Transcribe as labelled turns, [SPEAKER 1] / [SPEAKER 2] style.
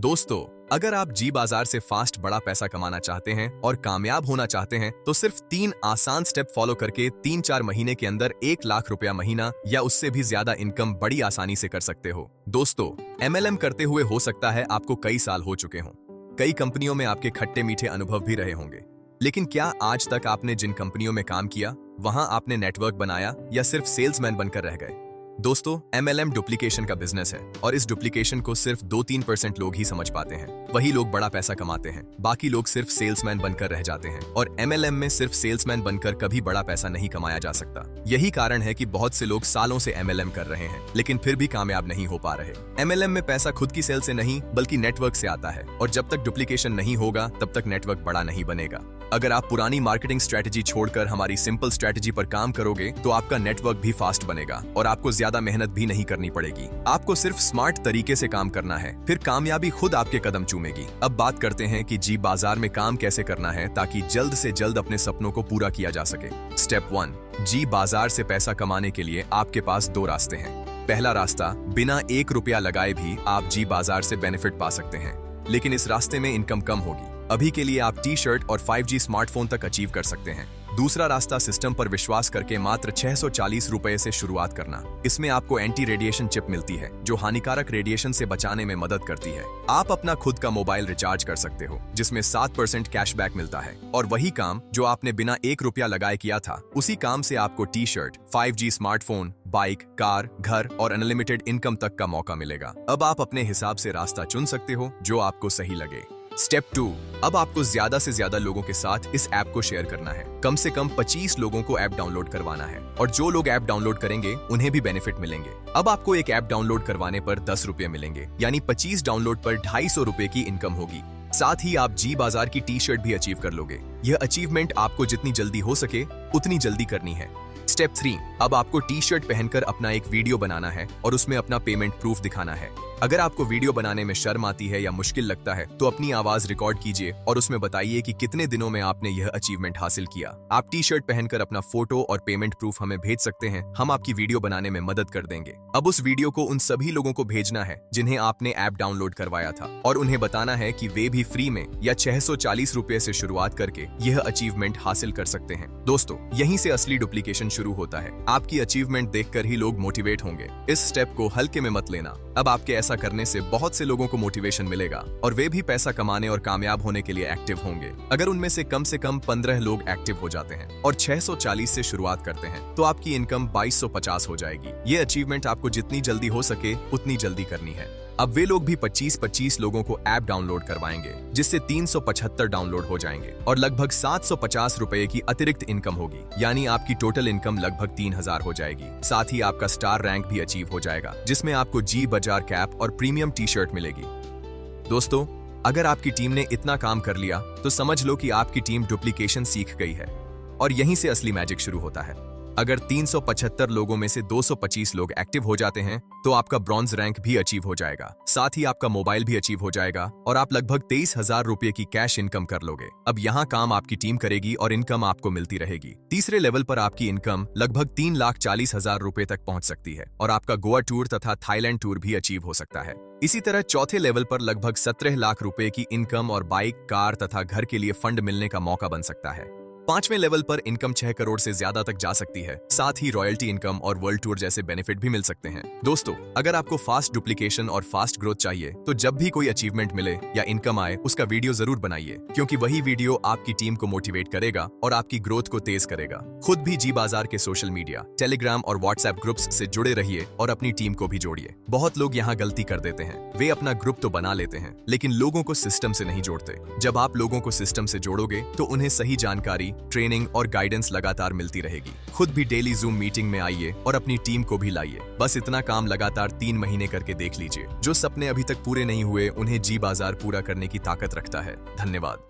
[SPEAKER 1] दोस्तों, अगर आप जी बाजार से फास्ट बड़ा पैसा कमाना चाहते हैं और कामयाब होना चाहते हैं तो सिर्फ 3 आसान स्टेप फॉलो करके 3-4 महीने के अंदर 1 लाख रुपया महीना या उससे भी ज्यादा इनकम बड़ी आसानी से कर सकते हो। दोस्तों, एमएलएम करते हुए हो सकता है आपको कई साल हो चुके हों, कई कंपनियों में आपके खट्टे मीठे अनुभव भी रहे होंगे, लेकिन क्या आज तक आपने जिन कंपनियों में काम किया वहां आपने नेटवर्क बनाया या सिर्फ सेल्समैन बनकर रह गए? दोस्तों, एमएलएम डुप्लीकेशन का बिजनेस है और इस डुप्लीकेशन को सिर्फ 2-3% लोग ही समझ पाते हैं। वही लोग बड़ा पैसा कमाते हैं, बाकी लोग सिर्फ सेल्समैन बनकर रह जाते हैं और एमएलएम में सिर्फ सेल्समैन बनकर कभी बड़ा पैसा नहीं कमाया जा सकता। यही कारण है कि बहुत से लोग सालों से एमएलएम कर रहे हैं लेकिन फिर भी कामयाब नहीं हो पा रहे। एमएलएम में पैसा खुद की सेल से नहीं बल्कि नेटवर्क से आता है और जब तक डुप्लीकेशन नहीं होगा तब तक नेटवर्क बड़ा नहीं बनेगा। अगर आप पुरानी मार्केटिंग स्ट्रेटजी छोड़कर हमारी सिंपल स्ट्रेटजी पर काम करोगे तो आपका नेटवर्क भी फास्ट बनेगा और आपको ज्यादा मेहनत भी नहीं करनी पड़ेगी। आपको सिर्फ स्मार्ट तरीके से काम करना है, फिर कामयाबी खुद आपके कदम चूमेगी। अब बात करते हैं कि जी बाजार में काम कैसे करना है ताकि जल्द से जल्द अपने सपनों को पूरा किया जा सके। स्टेप 1, जी बाजार से पैसा कमाने के लिए आपके पास 2 रास्ते हैं। पहला रास्ता, बिना 1 रुपया लगाए भी आप जी बाजार से बेनिफिट पा सकते हैं, लेकिन इस रास्ते में इनकम कम होगी। अभी के लिए आप टी-शर्ट और 5G स्मार्टफोन तक अचीव कर सकते हैं। दूसरा रास्ता, सिस्टम पर विश्वास करके मात्र 640 रुपए से शुरुआत करना। इसमें आपको एंटी रेडिएशन चिप मिलती है जो हानिकारक रेडिएशन से बचाने में मदद करती है। आप अपना खुद का मोबाइल रिचार्ज कर सकते हो जिसमें 7% कैशबैक मिलता है और वही काम जो आपने बिना 1 रुपया लगाए किया था, उसी काम से आपको T-shirt, 5G smartphone, bike, car, घर और अनलिमिटेड इनकम तक का मौका मिलेगा। अब आप अपने हिसाब से रास्ता चुन सकते हो जो आपको सही लगे। स्टेप 2, अब आपको ज्यादा से ज्यादा लोगों के साथ इस ऐप को शेयर करना है। कम से कम 25 लोगों को ऐप डाउनलोड करवाना है और जो लोग ऐप डाउनलोड करेंगे उन्हें भी बेनिफिट मिलेंगे। अब आपको एक ऐप डाउनलोड करवाने पर 10 रुपये मिलेंगे, यानी 25 डाउनलोड पर 250 रुपए की इनकम होगी। साथ ही आप जी बाजार की टी-शर्ट भी अचीव कर लोगे। यह अचीवमेंट आपको जितनी जल्दी हो सके उतनी जल्दी करनी है। स्टेप 3, अब आपको टी-शर्ट पहनकर अपना एक वीडियो बनाना है और उसमें अपना पेमेंट प्रूफ दिखाना है। अगर आपको वीडियो बनाने में शर्म आती है या मुश्किल लगता है तो अपनी आवाज रिकॉर्ड कीजिए और उसमें बताइए कि कितने दिनों में आपने यह अचीवमेंट हासिल किया। आप टी-शर्ट पहनकर अपना फोटो और पेमेंट प्रूफ हमें भेज सकते हैं, हम आपकी वीडियो बनाने में मदद कर देंगे। अब उस वीडियो को उन सभी लोगों को भेजना है जिन्हें आपने ऐप डाउनलोड करवाया था और उन्हें बताना है कि वे भी फ्री में या 640 रुपए से शुरुआत करके यह अचीवमेंट हासिल कर सकते हैं। दोस्तों, यहीं से असली डुप्लीकेशन शुरू होता है। आपकी अचीवमेंट देखकर ही लोग मोटिवेट होंगे। इस स्टेप को हल्के में मत लेना। अब आपके ऐसा करने से बहुत से लोगों को मोटिवेशन मिलेगा और वे भी पैसा कमाने और कामयाब होने के लिए एक्टिव होंगे। अगर उनमें से कम 15 लोग एक्टिव हो जाते हैं और 640 से शुरुआत करते हैं तो आपकी इनकम 2250 हो जाएगी। ये अचीवमेंट आपको जितनी जल्दी हो सके उतनी जल्दी करनी है। अब वे लोग भी 25-25 लोगों को ऐप डाउनलोड करवाएंगे जिससे 375 डाउनलोड हो जाएंगे और लगभग 750 रुपए की अतिरिक्त इनकम होगी, यानी आपकी टोटल इनकम लगभग 3000 हो जाएगी। साथ ही आपका स्टार रैंक भी अचीव हो जाएगा जिसमें आपको जी बाजार कैप और प्रीमियम टी-शर्ट मिलेगी। दोस्तों, अगर आपकी टीम ने इतना काम कर लिया तो समझ लो कि आपकी टीम डुप्लीकेशन सीख गई है और यहीं से असली मैजिक शुरू होता है। अगर 375 लोगों में से 225 लोग एक्टिव हो जाते हैं तो आपका ब्रॉन्ज रैंक भी अचीव हो जाएगा। साथ ही आपका मोबाइल भी अचीव हो जाएगा और आप लगभग 23,000 रुपए की कैश इनकम कर लोगे। अब यहाँ काम आपकी टीम करेगी और इनकम आपको मिलती रहेगी। तीसरे लेवल पर आपकी इनकम लगभग 3,40,000 रुपए तक पहुंच सकती है और आपका गोवा टूर तथा थाईलैंड टूर भी अचीव हो सकता है। इसी तरह चौथे लेवल पर लगभग 17 लाख रुपए की इनकम और बाइक, कार तथा घर के लिए फंड मिलने का मौका बन सकता है। 5वें लेवल पर इनकम 6 करोड़ से ज्यादा तक जा सकती है। साथ ही रॉयल्टी इनकम और वर्ल्ड टूर जैसे बेनिफिट भी मिल सकते हैं। दोस्तों, अगर आपको फास्ट डुप्लीकेशन और फास्ट ग्रोथ चाहिए तो जब भी कोई अचीवमेंट मिले या इनकम आए उसका वीडियो जरूर बनाइए, क्योंकि वही वीडियो आपकी टीम को मोटिवेट करेगा और आपकी ग्रोथ को तेज करेगा। खुद भी जी बाजार के सोशल मीडिया, टेलीग्राम और व्हाट्सएप ग्रुप्स से जुड़े रहिए और अपनी टीम को भी जोड़िए। बहुत लोग यहाँ गलती कर देते हैं, वे अपना ग्रुप तो बना लेते हैं लेकिन लोगों को सिस्टम से नहीं जोड़ते। जब आप लोगों को सिस्टम से जोड़ोगे तो उन्हें सही जानकारी, ट्रेनिंग और गाइडेंस लगातार मिलती रहेगी। खुद भी डेली जूम मीटिंग में आइए और अपनी टीम को भी लाइए। बस इतना काम लगातार 3 महीने करके देख लीजिए। जो सपने अभी तक पूरे नहीं हुए उन्हें जी बाजार पूरा करने की ताकत रखता है। धन्यवाद।